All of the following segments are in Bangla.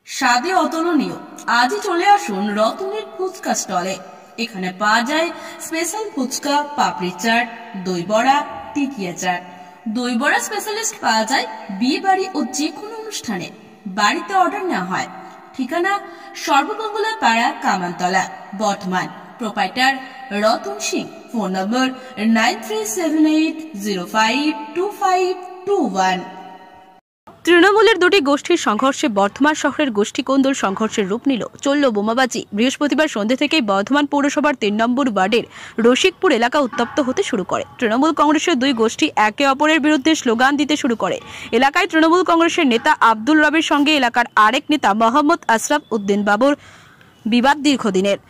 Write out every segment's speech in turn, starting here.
স্বাদে অতুলনীয়। আজই চলে আসুন রতনের ফুচকা স্টলে। এখানে পাওয়া যায় স্পেশাল ফুচকা, পাপড়ি চাট, দই বড়া, টিকিয়া চাট। দই বড়া স্পেশালিস্ট পাওয়া যায় বিয়ে বাড়ি ও যে কোনো অনুষ্ঠানে। বাড়িতে অর্ডার নেওয়া হয়। ঠিকানা সর্বমঙ্গলা পাড়া, কামানতলা, বর্ধমান। প্রোপাইটার রতন সিং। ফোন নম্বর 9378052521। তৃণমূলের দুটি গোষ্ঠীর সংঘর্ষে বর্ধমান শহরের গোষ্ঠী কোন্দল সংঘর্ষের রূপ নিল। চলল বোমাবাজি। বৃহস্পতিবার সন্ধ্যে থেকেই বর্ধমান পৌরসভার ৩ নম্বর ওয়ার্ডের রসিকপুর এলাকা উত্তপ্ত হতে শুরু করে। তৃণমূল কংগ্রেসের দুই গোষ্ঠী একে অপরের বিরুদ্ধে স্লোগান দিতে শুরু করে। এলাকায় তৃণমূল কংগ্রেসের নেতা আব্দুল রবের সঙ্গে এলাকার আরেক নেতা মোহাম্মদ আশরাফ উদ্দিন বাবুর বিবাদ দীর্ঘদিনের।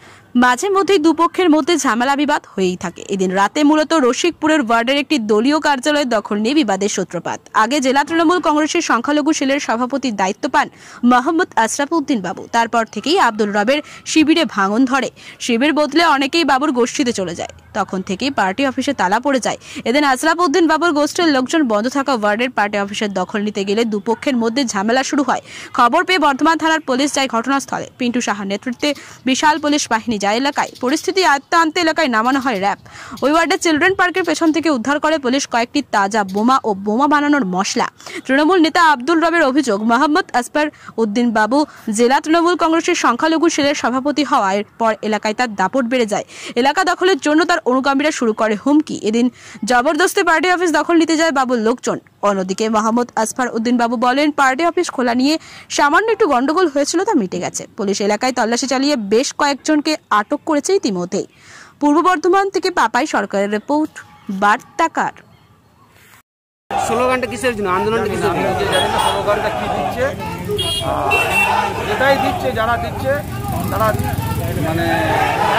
মাঝে মধ্যেই দুপক্ষের মধ্যে ঝামেলা বিবাদ হয়েই থাকে। এদিন রাতে মূলত রসিকপুরের ওয়ার্ডের একটি দলীয় কার্যালয় দখল নিয়ে বিবাদের সূত্রপাত। আগে জেলা তৃণমূল কংগ্রেসের সংখ্যালঘু সেলের সভাপতির দায়িত্ব পান মোহাম্মদ আশরাফ উদ্দিন বাবু। তারপর থেকেই আব্দুল রবের শিবিরে ভাঙন ধরে। শিবির বদলে অনেকেই বাবুর গোষ্ঠীতে চলে যায়। তখন থেকেই পার্টি অফিসে তালা পড়ে যায়। এদিন আশরাফ উদ্দিন বাবুর গোষ্ঠীর লোকজন বন্ধ থাকা ওয়ার্ডের পার্টি অফিসের দখল নিতে গেলে দুপক্ষের মধ্যে ঝামেলা শুরু হয়। খবর পেয়ে বর্ধমান থানার পুলিশ যায় ঘটনাস্থলে। পিন্টু সাহার নেতৃত্বে বিশাল পুলিশ বাহিনী যায় এলাকায়। পরিস্থিতি আয়ত্তে আনতে এলাকায় নামানো হয় র্যাব। ওই ওয়ার্ডের চিলড্রেন পার্কের পেছন থেকে উদ্ধার করে পুলিশ কয়েকটি তাজা বোমা ও বোমা বানানোর মশলা। তৃণমূল নেতা আব্দুল রবের অভিযোগ, মোহাম্মদ আসফার উদ্দিন বাবু জেলা তৃণমূল কংগ্রেসের সংখ্যালঘু সেলের সভাপতি হওয়ার পর এলাকায় তার দাপট বেড়ে যায়। এলাকা দখলের জন্য তার অনুগামীরা শুরু করে হুমকি। এদিন জবরদস্তি পার্টি অফিস দখল নিতে যায় বাবুর লোকজন। অন্যদিকে মোহাম্মদ আসফার উদ্দিন বাবু বলেন, পার্টি অফিস খোলা নিয়ে সামান্য একটু গন্ডগোল হয়েছিল, তা মিটে গেছে। পুলিশ এলাকায় তল্লাশি চালিয়ে বেশ কয়েকজনকে আটক করেছে ইতিমধ্যেই। পূর্ব বর্ধমান থেকে পাপাই সরকারের রিপোর্ট, বার্তাকার। স্লোগানটা কিসের জন্য, আন্দোলনটা কিসের জন্য? জানি না স্লোগানটা কি দিচ্ছে, যেটাই দিচ্ছে, যারা দিচ্ছে তারা মানে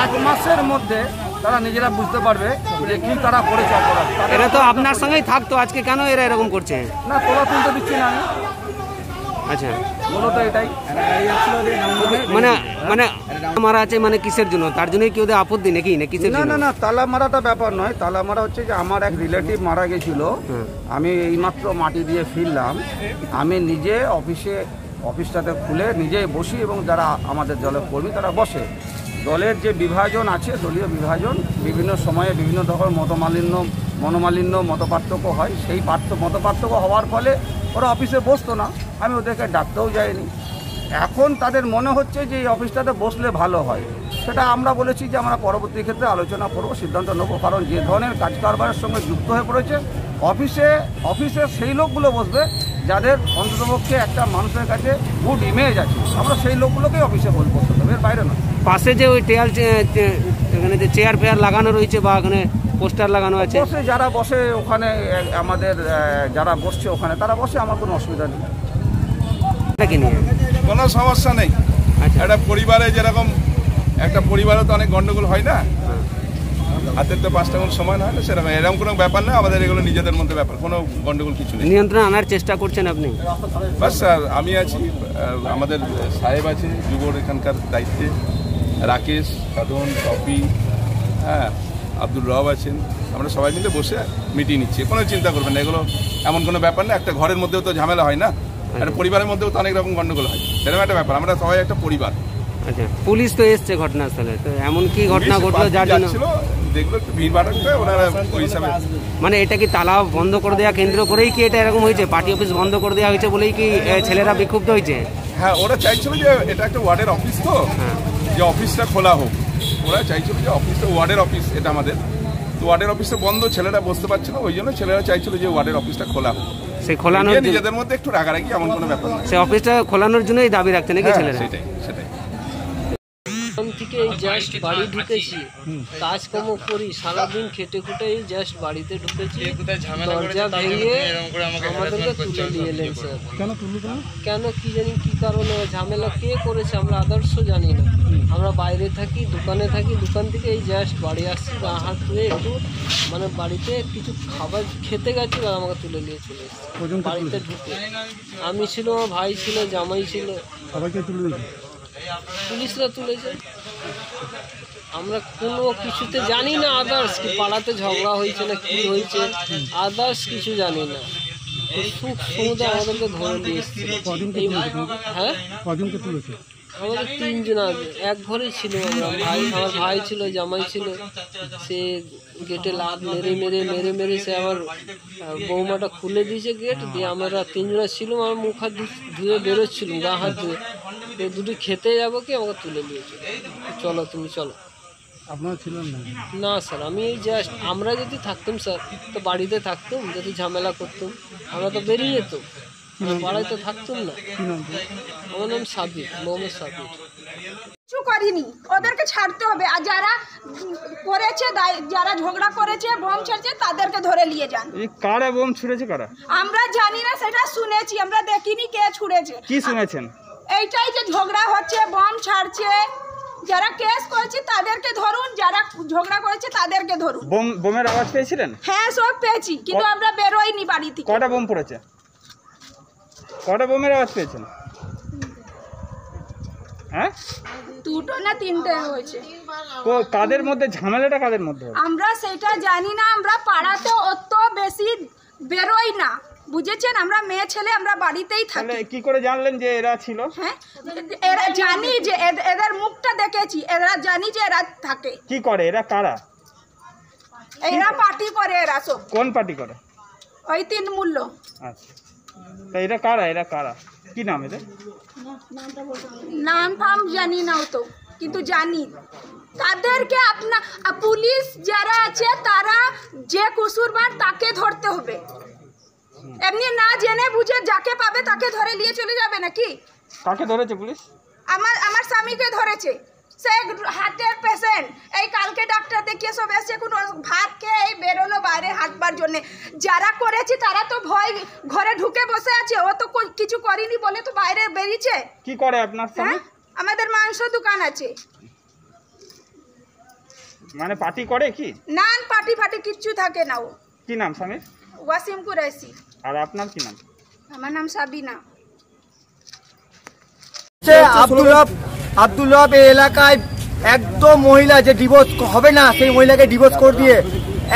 1 মাসের মধ্যে তারা নিজেরা বুঝতে পারবে যে কি তারা করেছে অপরাধ। এরা তো আপনার সঙ্গেই থাকতো, আজকে কেন এরা এরকম করছে? না, তোলা তুলতে দিচ্ছি না আমি। আচ্ছা, বলো তো এটাই মানে মানে মারা আছে মানে কিসের জন্য? তার জন্যই কি ওদের আপত্তি নাকি, না কিসের জন্য? না, তালা মারাটা ব্যাপার নয়। তালা মারা হচ্ছে যে আমার এক রিলেটিভ মারা গেছিল। আমি এইমাত্র মাটি দিয়ে ফিরলাম। আমি নিজে অফিসটাতে খুলে নিজে বসি এবং যারা আমাদের দলের কর্মী তারা বসে। দলের যে বিভাজন আছে, দলীয় বিভাজন, বিভিন্ন সময়ে বিভিন্ন ধরনের মনোমালিন্য মতপার্থক্য হয়। সেই মতপার্থক্য হওয়ার ফলে ওরা অফিসে বসতো না। আমি ওদেরকে ডাকতেও যাইনি। এখন তাদের মনে হচ্ছে যে এই অফিসটাতে বসলে ভালো হয়। সেটা আমরা বলেছি যে আমরা পরবর্তী ক্ষেত্রে আলোচনা করব, সিদ্ধান্ত নেব। কারণ যে ধরনের কাজ কারবারের সঙ্গে যুক্ত হয়ে পড়েছে, অফিসে সেই লোকগুলো বসবে যাদের অন্ততপক্ষে একটা মানুষের কাছে গুড ইমেজ আছে। আমরা সেই লোকগুলোকেই অফিসে বলবো, এর বাইরে নয়। পাশে যে ওই এখানে যে চেয়ার ফেয়ার লাগানো রয়েছে বা ওখানে পোস্টার লাগানো আছে, যারা বসে ওখানে, আমাদের যারা বসছে ওখানে তারা বসে, আমার কোনো অসুবিধা নেই। কোনো সমস্যা নেই। একটা পরিবারে যেরকম, একটা পরিবারে তো অনেক গন্ডগোল হয় না, হাতের তো 5টা গুণ সময় হয় না, সেরকম এরকম কোনো ব্যাপার না। আমাদের এগুলো নিজেদের মধ্যে ব্যাপার, কোনো গন্ডগোল কিছু নেই। নিয়ন্ত্রণ আনার চেষ্টা করছেন আপনি? বাস স্যার, আমি আছি, আমাদের সাহেব আছে যুবর এখানকার দায়িত্বে, রাকেশ, সাধন, টপি, হ্যাঁ, আব্দুল রব আছেন। আমরা সবাই মিলে বসে মিটিং নিচ্ছি। কোনো চিন্তা করবেন না, এগুলো এমন কোনো ব্যাপার না। একটা ঘরের মধ্যেও তো ঝামেলা হয় না, একটা পরিবারের মধ্যেও তো অনেক রকম গন্ডগোল হয়, সেরকম একটা ব্যাপার। আমরা সবাই একটা পরিবার। আচ্ছা, পুলিশ তো এসছে ঘটনাস্থলে, তো এমন কি ঘটনা ঘটলো যার জন্য দেখলো একটু ভিড় ভাড় হচ্ছে, ওনারা ওই হিসাবে। মানে এটা কি তালা বন্ধ করে দেওয়া কেন্দ্র করেই কি এটা এরকম হয়েছে? পার্টি অফিস বন্ধ করে দেওয়া হয়েছে বলেই কি ছেলেরা বিক্ষুব্ধ হয়েছে? হ্যাঁ, ওরা চাইছিল যে এটা একটা ওয়ার্ডের অফিস, তো যে অফিসটা খোলা হোক। ওরা চাইছিল যে অফিসটা, ওয়ার্ডের অফিস এটা আমাদের, তো ওয়ার্ডের অফিসটা বন্ধ, ছেলেরা বসতে পারছিল, ওই জন্য ছেলেরা চাইছিল যে ওয়ার্ডের অফিসটা খোলা হোক। সেই খোলানোর নিজেদের মধ্যে একটু রাগারাগি, এমন কোনো ব্যাপার না। সেই অফিসটা খোলানোর জন্যই দাবি রাখতে নাকি ছেলেরা? সেটাই। থেকে এই জাস্ট বাড়ি ঢুকেছি, কাজকর্ম করি, সারাদিন খেটে খুটে এই জাস্ট বাড়িতে ঢুকেছি। দরজা ভেঙে আমাদেরকে তুলে নিয়ে এলেন স্যার। কেন কি জানি কি কারণে ঝামেলা কে করেছে আমরা আদর্শ জানি না। আমরা বাইরে থাকি, দোকানে থাকি, দোকান থেকে এই জাস্ট বাড়ি আসছি, গা হাত ধুয়ে একটু মানে বাড়িতে কিছু খাবার খেতে গেছি, আর আমাকে তুলে নিয়ে চলে এসেছি বাড়িতে ঢুকে। আমি ছিল, ভাই ছিল, জামাই ছিল, সবাইকে তুলে পুলিশরা তুলেছে। আমরা কোনো কিছুতে জানি না, আদার্স কি পাড়াতে ঝগড়া হয়েছে না কি হয়েছে, আদার্স কিছু জানি না। সমুদ্রে আমাদেরকে ধরে নিয়ে এসেছিল। হ্যাঁ, কজনকে তুলেছে? আমাদের 3 জন আছে, এক ঘরেই ছিল আমরা। আমার ভাই ছিল, জামাই ছিল। সে গেটে লাত মেরে সে আমার বৌমাটা খুলে দিয়েছে গেট দিয়ে। আমরা 3 জন ছিলাম, আমার মুখ হাত ধুয়ে বেরোচ্ছিলাম, গা হাত ধুয়ে। দুটো খেতে যাবো কি, আমাকে তুলে নিয়েছে, চলো তুমি চলো। আপনারা ছিলেন না? না স্যার, আমি জাস্ট, আমরা যদি থাকতাম স্যার তো বাড়িতে থাকতাম, যদি ঝামেলা করতাম আমরা তো বেরিয়ে যেতাম, বাড়িতে থাকতাম না। আমার নাম সাবির, মোহাম্মদ সাবির। কিছু করিনি, ওদেরকে ছাড়তে হবে। আর যারা করেছে, যারা ঝগড়া করেছে, বোম ছেড়েছে, তাদেরকে ধরে নিয়ে যান। কারা বোম ছুড়েছে কারা? আমরা জানি না, সেটা শুনেছি, আমরা দেখিনি কে ছুড়েছে। কি শুনেছেন? এইটাই যে ঝগড়া হচ্ছে, বোম ছাড়ছে। যারা কেস করেছে তাদেরকে ধরুন, যারা ঝগড়া করেছে তাদেরকে ধরুন। বোমের আওয়াজ পেয়েছিলেন? হ্যাঁ, সব পেয়েছি, কিন্তু আমরা বেরোইনি বাড়ি থেকে। কটা বোম পড়েছে? কটা বোমের আওয়াজ পেয়েছেন? হ্যাঁ, 2টো না 3টে হয়েছে। কাদের মধ্যে ঝামেলাটা, কাদের মধ্যে? আমরা সেটা জানি না, আমরা পাড়াতে অত বেশি বেরোই না, বুঝেছেন? আমরা মেয়ে ছেলে, আমরা বাড়িতেই থাকি। কি করে জানলেন যে এরা ছিল? হ্যাঁ, এরা জানি যে এদের মুখটা দেখেছি, এরা জানি যে এরা থাকে। কি করে এরা? কারা এরা পার্টি করে। এরা সব কোন পার্টি করে? ওই তৃণমূল। আচ্ছা, তা এরা কারা? এরা কারা? কি নাম এদের? নাম ফাম জানি না তো, কিন্তু জানি তাদেরকে। পুলিশ যারা আছে, তারা যে কসুরবার তাকে ধরতে হবে। এমনি না জেনে বুঝে যাকে পাবে তাকে ধরে নিয়ে চলে যাবে নাকি? কাকে ধরেছে পুলিশ? আমার স্বামীকে ধরেছে। সে হার্টের পেশেন্ট, এই কালকে ডাক্তার দেখিয়ে সব এসে কোনো ভাত খেয়ে এই বেরোলো বাইরে হাঁটবার জন্য। যারা করেছে তারা তো ভয় ঘরে ঢুকে বসে আছে, ও তো কিছু করেনি বলে তো বাইরে বেরিয়েছে। কি করে আপনার স্বামী? আমাদের মাংস দোকান আছে। মানে পার্টি করে কি? না, পার্টি ফাটি কিচ্ছু থাকে না। ও কি নাম স্বামীর? ওয়াসিম কুরাইশি। আর আপনার কি নাম? আমার নাম সাবিনা। আব্দুল রব এই এলাকায় একদম মহিলা যে ডিভোর্স হবে না, সেই মহিলাকে ডিভোর্স করে দিয়ে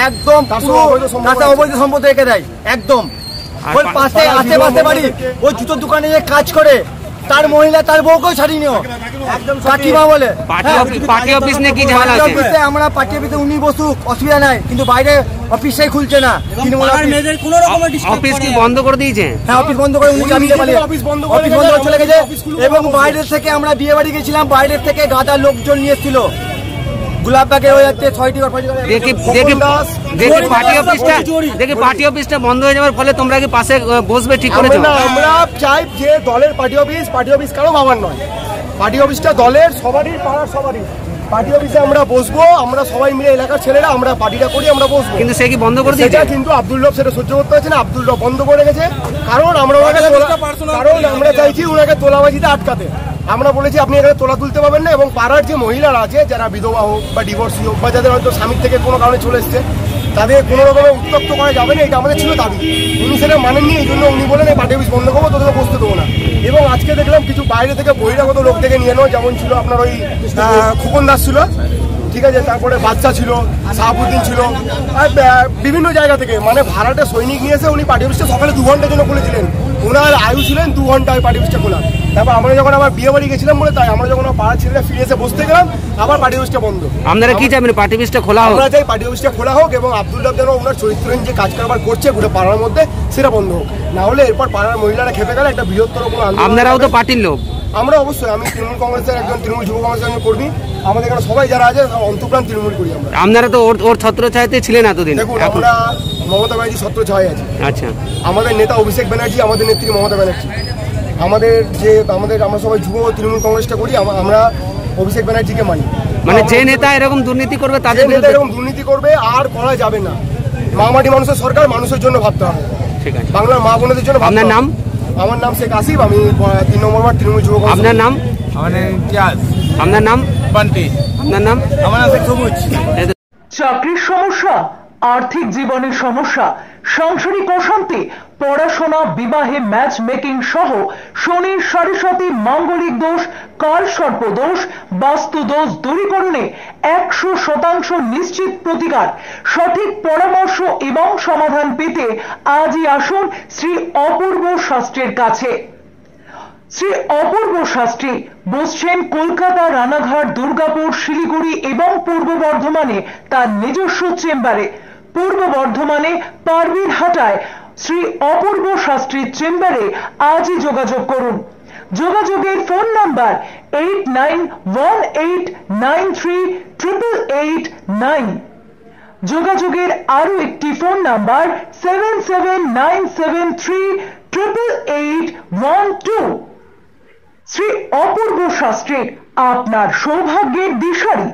একদম অবৈধ সম্পদ রেখে দেয়। একদম ওই পাশে আশেপাশে বাড়ি, ওই জুতোর দোকানে যে কাজ করে তার মহিলা তার বউকেও ছাড়িনিও, একদম কাকিমা বলে। পার্টি অফিস নিয়ে কি ঝামেলা আছে? আমরা পার্টি অফিসে উনি বসুক, অসুবিধা নাই, কিন্তু বাইরে অফিসটাই খুলছে না। অফিস কি বন্ধ করে দিয়েছে? হ্যাঁ, অফিস বন্ধ করে উনি চালিয়ে পালিয়ে অফিস বন্ধ করে চলে গেছে। এবং বাইরের থেকে আমরা বিয়ে বাড়ি গেছিলাম, বাইরের থেকে গাদা লোকজন নিয়ে এসেছিল। গোলাপবাগে হয়ে যাচ্ছে 6টি পার্টি অফিসটা বন্ধ হয়ে যাওয়ার ফলে তোমরা কি পাশে বসবে ঠিক করেছো? আমরা চাই যে দলের পার্টি অফিস কারো বাবার নয়, পার্টি অফিসটা দলের সবারই, পাড়ার সবারই। পার্টি অফিসে আমরা বসবো, আমরা সবাই মিলে এলাকার ছেলেরা আমরা পার্টিটা করি, আমরা বসবো। কিন্তু সে কি বন্ধ করে দিয়েছে? কিন্তু আব্দুল রব সেটা সহ্য করতে পারছে না, আব্দুল রব বন্ধ করে গেছে। কারণ আমরা আমরা চাইছি ওনাকে তোলাবাজিতে আটকাতে। আমরা বলেছি আপনি এখানে তোলা তুলতে পারবেন না, এবং পাড়ার যে মহিলারা আছে, যারা বিধবা হোক বা ডিভোর্সি হোক বা যাদের হয়তো স্বামীর থেকে কোনো কারণে চলে এসছে, তাদের কোনো রকমের উত্তপ্ত করা যাবে না, এটা আমাদের ছিল দাবি। উনি সেটা মানেননি, এই জন্য উনি বলেন এই পার্টি অফিস বন্ধ করবো, তোদের বসতে দেবো না। এবং আজকে দেখলাম কিছু বাইরে থেকে বহিরাগত লোক থেকে নিয়ে নেওয়া, যেমন ছিল আপনার ওই খোকন দাস ছিল, ঠিক আছে, তারপরে বাচ্চা ছিল, শাহাবুদ্দিন ছিল, আর বিভিন্ন জায়গা থেকে মানে ভাড়াটে সৈনিক নিয়ে এসে উনি পার্টি অফিসটা সকালে 2 ঘন্টার জন্য খুলেছিলেন। ওনার আয়ু ছিলেন 2 ঘন্টা ওই পার্টি অফিসটা খোলা। তারপর আমরা যখন আবার বিয়ে বাড়ি গেছিলাম বলে, তাই আমরা যখন পাড়ার ছেলেরা ফিরে এসে বসতে গেলাম, আবার পার্টি অফিসটা বন্ধ। আপনারা কি চাইবেন? পার্টি অফিসটা খোলা হোক? আমরা চাই পার্টি অফিসটা খোলা হোক, এবং আব্দুল রব যেন ওনার চরিত্রহীন যে কাজ কারবার করছে পুরো পাড়ার মধ্যে, সেটা বন্ধ হোক। না হলে এরপর পাড়ার মহিলারা খেপে গেলে একটা বৃহত্তর কোনো আন্দোলন। আপনারাও তো পার্টির লোক। আমরা অবশ্যই, আমি তৃণমূল কংগ্রেসের একজন, তৃণমূল যুব কংগ্রেসের একজন কর্মী। আমাদের এখানে সবাই যারা আছে অন্তপ্রাণ তৃণমূল করি আমরা। আপনারা তো ওর ছত্রছায়াতে ছিলেন এতদিন। দেখুন, আমরা মমতা ব্যানার্জি ছত্রছায়ায় আছি। আচ্ছা, আমাদের নেতা অভিষেক ব্যানার্জি, আমাদের নেত্রী মমতা ব্যানার্জি। আমরা সবাই যুব তৃণমূল কংগ্রেসটা করি, আমরা অভিষেক ব্যানার্জিকে মানি। মানে যে নেতা এরকম দুর্নীতি করবে, তাদের নেতা এরকম দুর্নীতি করবে আর করা যাবে না। মামাটি মানুষের সরকার, মানুষের জন্য ভাবতে হবে। ঠিক আছে, বাংলার মা বোনদের জন্য। আপনার নাম? আমার নাম শেখ আসিফ, আমি 3 নম্বর ওয়ার্ড তৃণমূল যুব কংগ্রেস। আপনার নাম? আপনার নাম? বান্টি। আপনার নাম? আমার নাম শেখ সবুজ। চাকরির সমস্যা? আর্থিক জীবনের সমস্যা, সাংসারিক অশান্তি, পড়াশোনা, বিবাহে ম্যাচ মেকিং সহ শনির সাড়ে মাঙ্গলিক দোষ, কাল সর্প দোষ, বাস্তু দোষ দূরীকরণে 100% নিশ্চিত প্রতিকার। সঠিক পরামর্শ এবং সমাধান পেতে আজই আসুন শ্রী অপূর্ব শাস্ত্রীর কাছে। শ্রী অপূর্ব শাস্ত্রী বসছেন কলকাতা, রানাঘাট, দুর্গাপুর, শিলিগুড়ি এবং পূর্ব বর্ধমানে তার নিজস্ব চেম্বারে। পূর্ব বর্ধমানে পারবীরহাটায় শ্রী অপূর্ব শাস্ত্রীর চেম্বারে আজই যোগাযোগ করুন। যোগাযোগের ফোন নাম্বার 8918938889। যোগাযোগের আরো একটি ফোন নাম্বার 7797388812। শ্রী অপূর্ব শাস্ত্রী আপনার সৌভাগ্যের দিশারি।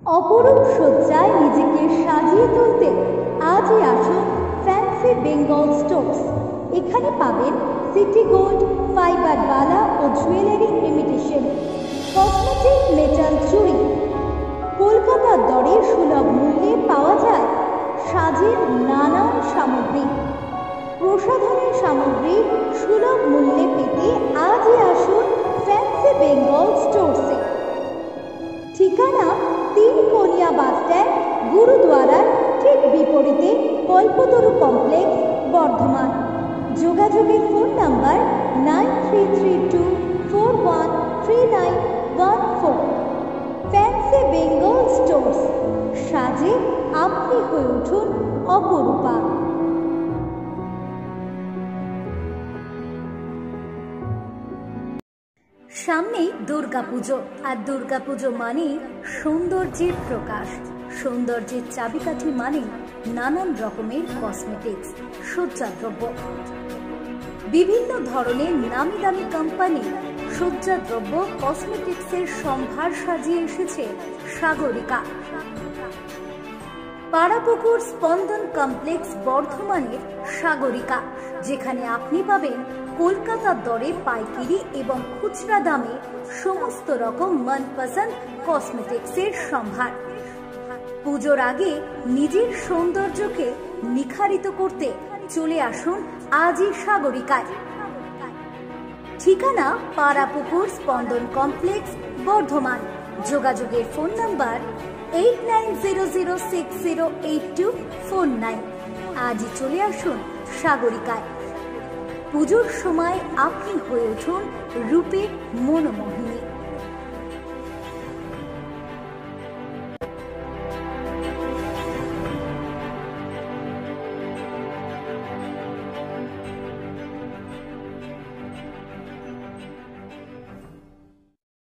অপরূপ সজ্জায় নিজেকে সাজিয়ে তুলতে আজই আসুন ফ্যান্সি বেঙ্গল স্টোর্স। এখানে পাবেন সিটি গোল্ড, ফাইবার বালা ও জুয়েলারি ইমিটেশন, কসমেটিক, মেটাল চুড়ি। কলকাতার দরে সুলভ মূল্যে পাওয়া যায় সাজের নানান সামগ্রী। প্রসাধনের সামগ্রী সুলভ মূল্যে পেতে আজই আসুন ফ্যান্সি বেঙ্গল স্টোর্সে। ঠিকানা তিনকোনিয়া বাস স্ট্যান্ড, গুরুদ্বারার ঠিক বিপরীতে, কল্পতরু কমপ্লেক্স, বর্ধমান। যোগাযোগের phone number 9332413914। Fancy Bengal stores, সাজে আপনি হয়ে উঠুন অপরূপা। সামনেই দুর্গাপুজো, আর দুর্গাপুজো মানে সৌন্দর্যের প্রকাশ। সৌন্দর্যের চাবিকাঠি মানে নানান রকমের কসমেটিক্স, সজ্জাদ্রব্য। বিভিন্ন ধরনের নামি দামি কোম্পানি সজ্জাদ্রব্য, কসমেটিক্সের সম্ভার সাজিয়ে এসেছে সাগরিকা। পাড়াপুকুর স্পন্দন কমপ্লেক্স, বর্ধমানের সাগরিকা, যেখানে আপনি পাবেন কলকাতার দরে পাইকারি এবং খুচরা দামে সমস্ত রকম মনপসন্দ কসমেটিক্সের সম্ভার। পুজোর আগে নিজের সৌন্দর্যকে নিখারিত করতে চলে আসুন আজই সাগরিকায়। ঠিকানা পাড়াপুকুর স্পন্দন কমপ্লেক্স, বর্ধমান। যোগাযোগের ফোন নাম্বার 8900608249। আজই চলে আসুন সাগরিকায়। পুজোর সময় আপনি হয়ে উঠুন রূপে মনোমোহিনী।